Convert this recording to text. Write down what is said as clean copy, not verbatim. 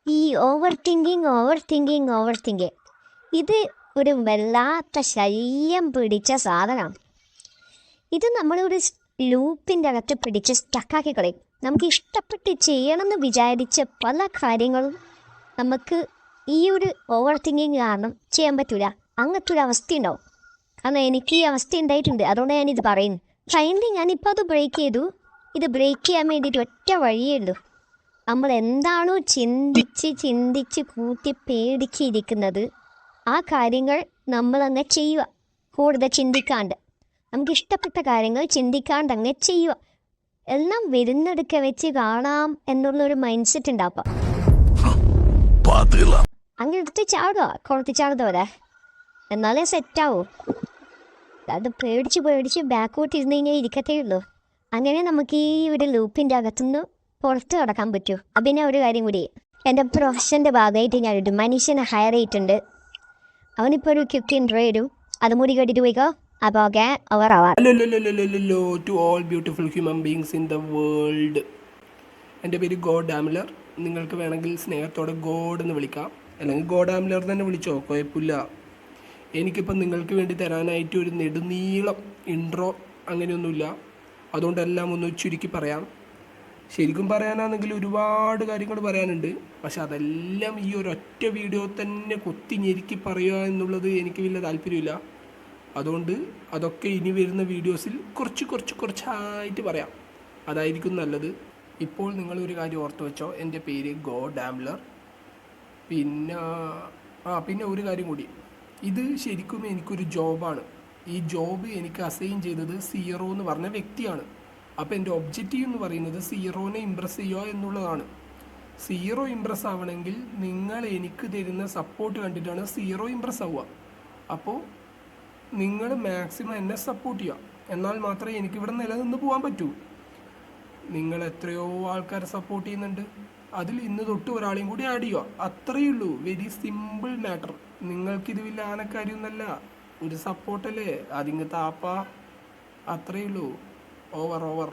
ഈ over thinking ഇത് ഒരു വല്ലാത്ത ശല്യം പിടിച്ച സാധനമാണ്. ഇത് നമ്മളൊരു ലൂപ്പിൻ്റെ അകത്ത് പിടിച്ച് സ്റ്റക്കാക്കി കളയും. നമുക്ക് ഇഷ്ടപ്പെട്ട് ചെയ്യണമെന്ന് വിചാരിച്ച പല കാര്യങ്ങളും നമുക്ക് ഈ ഒരു ഓവർ തിങ്കിങ് കാരണം ചെയ്യാൻ പറ്റില്ല. അങ്ങനത്തെ ഒരു അവസ്ഥ ഉണ്ടാവും. കാരണം എനിക്ക് ഈ അവസ്ഥ ഉണ്ടായിട്ടുണ്ട്. അതുകൊണ്ട് ഞാനിത് പറയുന്നു. ഫൈനലി ഞാനിപ്പോൾ അത് ബ്രേക്ക് ചെയ്തു. ഇത് ബ്രേക്ക് ചെയ്യാൻ വേണ്ടിയിട്ട് ഒറ്റ വഴിയേ ഉള്ളൂ. നമ്മൾ എന്താണോ ചിന്തിച്ച് കൂട്ടി പേടിച്ചിരിക്കുന്നത് ആ കാര്യങ്ങൾ നമ്മൾ അങ്ങ് ചെയ്യുക. കൂടുതൽ ചിന്തിക്കാണ്ട് നമുക്ക് ഇഷ്ടപ്പെട്ട കാര്യങ്ങൾ ചിന്തിക്കാണ്ട് അങ്ങ് ചെയ്യുക. എല്ലാം വരുന്നെടുക്ക വെച്ച് കാണാം എന്നുള്ളൊരു മൈൻഡ് സെറ്റ് ഉണ്ടാക്കാം. അങ്ങനെ എടുത്ത് ചാടുക, കുറച്ച് ചാടുന്നവരെ എന്നാലേ സെറ്റാവൂ. അത് പേടിച്ച് ബാക്കോട്ട് ഇരുന്ന് കഴിഞ്ഞാൽ ഇരിക്കത്തേ ഉള്ളൂ. അങ്ങനെ നമുക്ക് ഈ ഒരു ലൂപ്പിൻ്റെ അകത്തുനിന്ന് പുറത്ത് കിടക്കാൻ പറ്റൂ. പിന്നെ ഒരു കാര്യം കൂടി, എൻ്റെ പ്രൊഫഷൻ്റെ ഭാഗമായിട്ട് ഞാനൊരു മനുഷ്യനെ ഹയർ ചെയ്തിട്ടുണ്ട്. അവനിപ്പോൾ ഒരു 15 രൂപ വരും. അത് മുടി കെട്ടിട്ട് പോയിക്കോ. അപ്പോൾ ഓക്കെ, ഓവർ ആവാം. Hello to all beautiful human beings in the world. എൻ്റെ പേര് ഗോഡ് ഡാംലർ. നിങ്ങൾക്ക് വേണമെങ്കിൽ സ്നേഹത്തോടെ ഗോഡ് എന്ന് വിളിക്കാം, അല്ലെങ്കിൽ ഗോഡ് ഡാംലർ തന്നെ വിളിച്ചോ, കുഴപ്പമില്ല. എനിക്കിപ്പം നിങ്ങൾക്ക് വേണ്ടി തരാനായിട്ട് ഒരു നെടുനീളം ഇൻട്രോ അങ്ങനെയൊന്നുമില്ല. അതുകൊണ്ടെല്ലാം ഒന്ന് ചുരുക്കി പറയാം. ശരിക്കും പറയാനാണെങ്കിൽ ഒരുപാട് കാര്യങ്ങൾ പറയാനുണ്ട്. പക്ഷെ അതെല്ലാം ഈ ഒരൊറ്റ വീഡിയോ തന്നെ കുത്തി ഞെരുക്കി പറയുക എന്നുള്ളത് എനിക്ക് വലിയ താല്പര്യമില്ല. അതുകൊണ്ട് അതൊക്കെ ഇനി വരുന്ന വീഡിയോസിൽ കുറച്ചായിട്ട് പറയാം. അതായിരിക്കും നല്ലത്. ഇപ്പോൾ നിങ്ങളൊരു കാര്യം ഓർത്ത് വെച്ചോ, എൻ്റെ പേര് ഗോഡ് ഡാംലർ. പിന്നെ ഒരു കാര്യം കൂടി, ഇത് ശരിക്കും എനിക്കൊരു ജോബാണ്. ഈ ജോബ് എനിക്ക് അസൈൻ ചെയ്തത് സീറോ എന്ന് പറഞ്ഞ വ്യക്തിയാണ്. അപ്പോൾ എൻ്റെ ഒബ്ജക്റ്റീവ് എന്ന് പറയുന്നത് സീറോനെ ഇമ്പ്രസ് ചെയ്യുക എന്നുള്ളതാണ്. സീറോ ഇമ്പ്രസ് ആവണമെങ്കിൽ നിങ്ങൾ എനിക്ക് തരുന്ന സപ്പോർട്ട് കണ്ടിട്ടാണ് സീറോ ഇമ്പ്രസ് ആവുക. അപ്പോൾ നിങ്ങൾ മാക്സിമം എന്നെ സപ്പോർട്ട് ചെയ്യുക. എന്നാൽ മാത്രമേ എനിക്കിവിടെ നിലനിന്ന് പോകാൻ പറ്റൂ. നിങ്ങൾ എത്രയോ ആൾക്കാരെ സപ്പോർട്ട് ചെയ്യുന്നുണ്ട്. അതിൽ ഇന്ന് തൊട്ട് ഒരാളെയും കൂടി ആഡ് ചെയ്യുക. അത്രയേ ഉള്ളൂ. Very simple matter. നിങ്ങൾക്കിത് വലിയ ആനക്കാര്യമൊന്നുമല്ല. ഒരു സപ്പോർട്ടല്ലേ, അതിങ്ങ് താപ്പ. അത്രയേ ഉള്ളൂ. ഓവർ